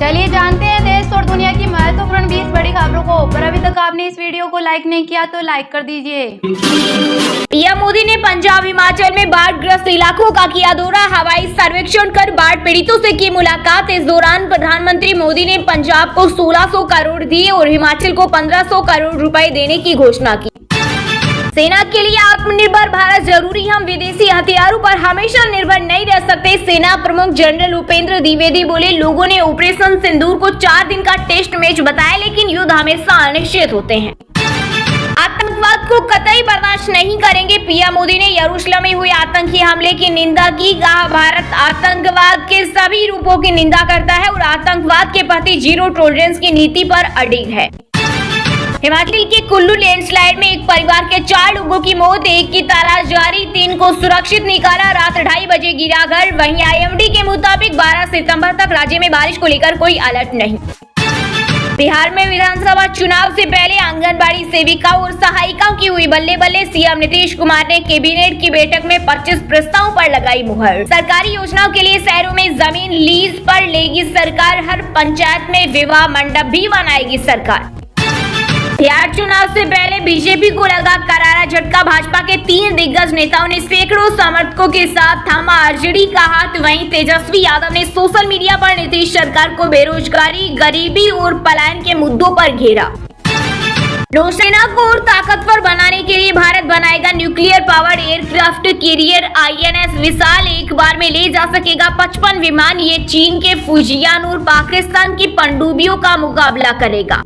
चलिए जानते हैं देश और दुनिया की महत्वपूर्ण 20 बड़ी खबरों को। पर अभी तक आपने इस वीडियो को लाइक नहीं किया तो लाइक कर दीजिए। पीएम मोदी ने पंजाब हिमाचल में बाढ़ ग्रस्त इलाकों का किया दौरा, हवाई सर्वेक्षण कर बाढ़ पीड़ितों से की मुलाकात। इस दौरान प्रधानमंत्री मोदी ने पंजाब को 1600 करोड़ दिए और हिमाचल को 1500 करोड़ रुपए देने की घोषणा की। सेना के लिए आत्मनिर्भर भारत जरूरी, हम विदेशी हथियारों पर हमेशा निर्भर नहीं रह सकते। सेना प्रमुख जनरल उपेंद्र द्विवेदी बोले, लोगों ने ऑपरेशन सिंदूर को 4 दिन का टेस्ट मैच बताया, लेकिन युद्ध हमेशा अनिश्चित होते हैं। आतंकवाद को कतई बर्दाश्त नहीं करेंगे, पीएम मोदी ने यरूशलेम में हुए आतंकी हमले की निंदा की। कहा, भारत आतंकवाद के सभी रूपों की निंदा करता है और आतंकवाद के प्रति जीरो टॉलरेंस की नीति पर अडिग है। हिमाचल के कुल्लू लैंडस्लाइड में एक परिवार के 4 लोगों की मौत, 1 की तलाश जारी, 3 को सुरक्षित निकाला। रात 2:30 बजे गिरा घर। वहीं आईएमडी के मुताबिक 12 सितंबर तक राज्य में बारिश को लेकर कोई अलर्ट नहीं। बिहार में विधानसभा चुनाव से पहले आंगनबाड़ी सेविका और सहायिकाओं की हुई बल्ले बल्ले। सीएम नीतीश कुमार ने कैबिनेट की बैठक में 25 प्रस्तावों पर लगाई मुहर। सरकारी योजनाओं के लिए शहरों में जमीन लीज पर लेगी सरकार, हर पंचायत में विवाह मंडप भी बनाएगी सरकार। बिहार चुनाव से पहले बीजेपी को लगा करारा झटका, भाजपा के 3 दिग्गज नेताओं ने सैकड़ों समर्थकों के साथ थामा आरजेडी का हाथ। वहीं तेजस्वी यादव ने सोशल मीडिया पर नीतीश सरकार को बेरोजगारी, गरीबी और पलायन के मुद्दों पर घेरा। नौसेना को और ताकतवर बनाने के लिए भारत बनाएगा nuclear powered aircraft carrier INS Vishal, एक बार में ले जा सकेगा 55 विमान। ये चीन के फुजियान और पाकिस्तान की पनडुब्बियों का मुकाबला करेगा।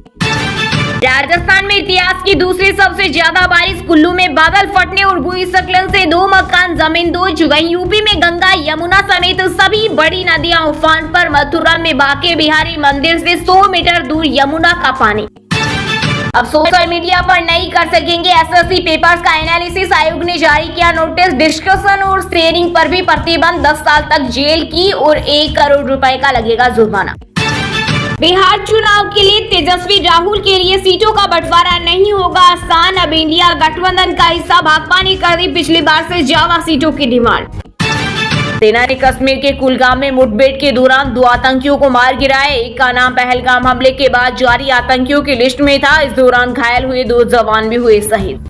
राजस्थान में इतिहास की दूसरी सबसे ज्यादा बारिश, कुल्लू में बादल फटने और भूस्खलन से 2 मकान जमींदोज। वहीं यूपी में गंगा यमुना समेत सभी बड़ी नदियां उफान पर। मथुरा में बांके बिहारी मंदिर से 100 मीटर दूर यमुना का पानी। अब सोशल मीडिया पर नहीं कर सकेंगे एसएससी पेपर्स का एनालिसिस, आयोग ने जारी किया नोटिस। डिस्कशन और शेयरिंग पर भी प्रतिबंध, 10 साल तक जेल की और 1 करोड़ रुपए का लगेगा जुर्माना। बिहार चुनाव के लिए तेजस्वी राहुल के लिए सीटों का बंटवारा नहीं होगा आसान, अब इंडिया गठबंधन का हिस्सा भाकपा ने कर दी पिछली बार से ज्यादा सीटों की डिमांड। सेना ने कश्मीर के कुलगाम में मुठभेड़ के दौरान 2 आतंकियों को मार गिराया। एक का नाम पहलगाम हमले के बाद जारी आतंकियों की लिस्ट में था। इस दौरान घायल हुए 2 जवान भी हुए शहीद।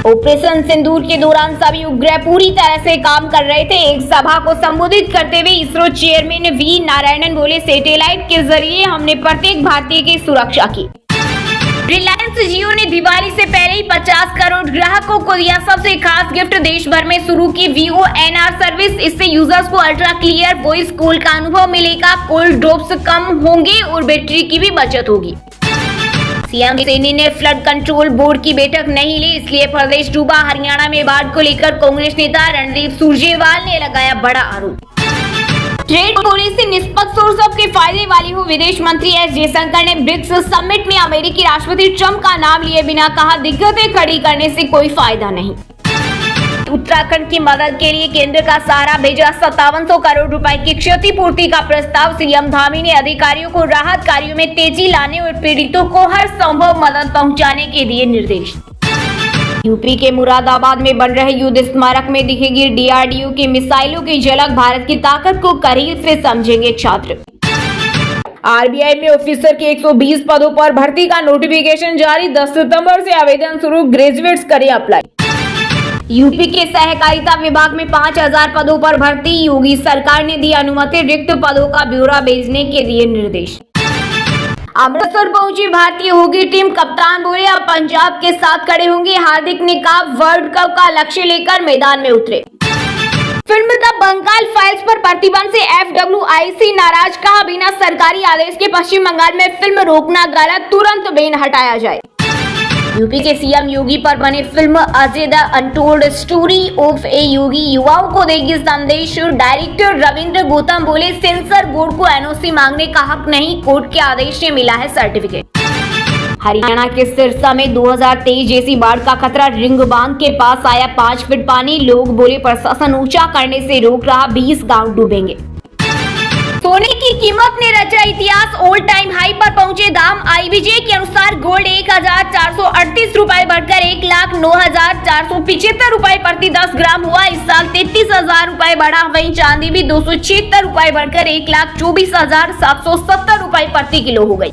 ऑपरेशन सिंदूर के दौरान सभी उपग्रह पूरी तरह से काम कर रहे थे। एक सभा को संबोधित करते हुए इसरो चेयरमैन वी नारायणन बोले, सैटेलाइट के जरिए हमने प्रत्येक भारतीय की सुरक्षा की। रिलायंस जियो ने दिवाली से पहले ही 50 करोड़ ग्राहकों को दिया सबसे खास गिफ्ट, देश भर में शुरू की VONR सर्विस। इससे यूजर्स को अल्ट्रा क्लियर वॉइस कॉल का अनुभव मिलेगा, कॉल ड्रॉप्स कम होंगे और बैटरी की भी बचत होगी। सीएम सैनी ने फ्लड कंट्रोल बोर्ड की बैठक नहीं ली, इसलिए प्रदेश डूबा। हरियाणा में बाढ़ को लेकर कांग्रेस नेता रणदीप सुरजेवाला ने लगाया बड़ा आरोप। ट्रेड पॉलिसी निष्पक्ष और सबके फायदे वाली हो, विदेश मंत्री एस जयशंकर ने ब्रिक्स समिट में अमेरिकी राष्ट्रपति ट्रंप का नाम लिए बिना कहा, दिक्कतें खड़ी करने से कोई फायदा नहीं। उत्तराखंड की मदद के लिए केंद्र का सहारा भेजा, 5700 करोड़ रुपए की क्षतिपूर्ति का प्रस्ताव। सीएम धामी ने अधिकारियों को राहत कार्यों में तेजी लाने और पीड़ितों को हर संभव मदद पहुंचाने के दिए निर्देश। यूपी के मुरादाबाद में बन रहे युद्ध स्मारक में दिखेगी DRDO की मिसाइलों की झलक, भारत की ताकत को करीब से समझेंगे छात्र। आरबीआई में ऑफिसर के 120 पदों पर भर्ती का नोटिफिकेशन जारी, 10 सितंबर से आवेदन शुरू, ग्रेजुएट्स करें अप्लाई। यूपी के सहकारिता विभाग में 5000 पदों पर भर्ती, योगी सरकार ने दी अनुमति, रिक्त पदों का ब्यौरा भेजने के दिए निर्देश। अमृतसर पहुंची भारतीय हॉकी टीम, कप्तान बोले अब पंजाब के साथ खड़े होंगे। हार्दिक ने कहा वर्ल्ड कप का लक्ष्य लेकर मैदान में उतरे। फिल्म द बंगाल फाइल्स पर प्रतिबंध से FWIC नाराज, कहा बिना सरकारी आदेश के पश्चिम बंगाल में फिल्म रोकना गलत, तुरंत बैन हटाया जाए। यूपी के सीएम योगी पर बने film Ajay the untold story of a Yogi युवाओं को देगी संदेश। डायरेक्टर रविंद्र गौतम बोले, सेंसर बोर्ड को NOC मांगने का हक नहीं, कोर्ट के आदेश से मिला है सर्टिफिकेट। हरियाणा के सिरसा में 2023 जैसी बाढ़ का खतरा, रिंग बांध के पास आया 5 फीट पानी, लोग बोले प्रशासन ऊंचा करने से रोक रहा, 20 गांव डूबेंगे। सोने की कीमत ने रचा इतिहास, ऑल टाइम हाई पर पहुंचे दाम। IBJ के अनुसार गोल्ड 1438 रुपए बढ़कर 1,09,475 रुपए प्रति 10 ग्राम हुआ। इस साल 33,000 रुपए बढ़ा। वहीं चांदी भी 276 रुपए बढ़कर 1,24,770 रुपए प्रति किलो हो गई।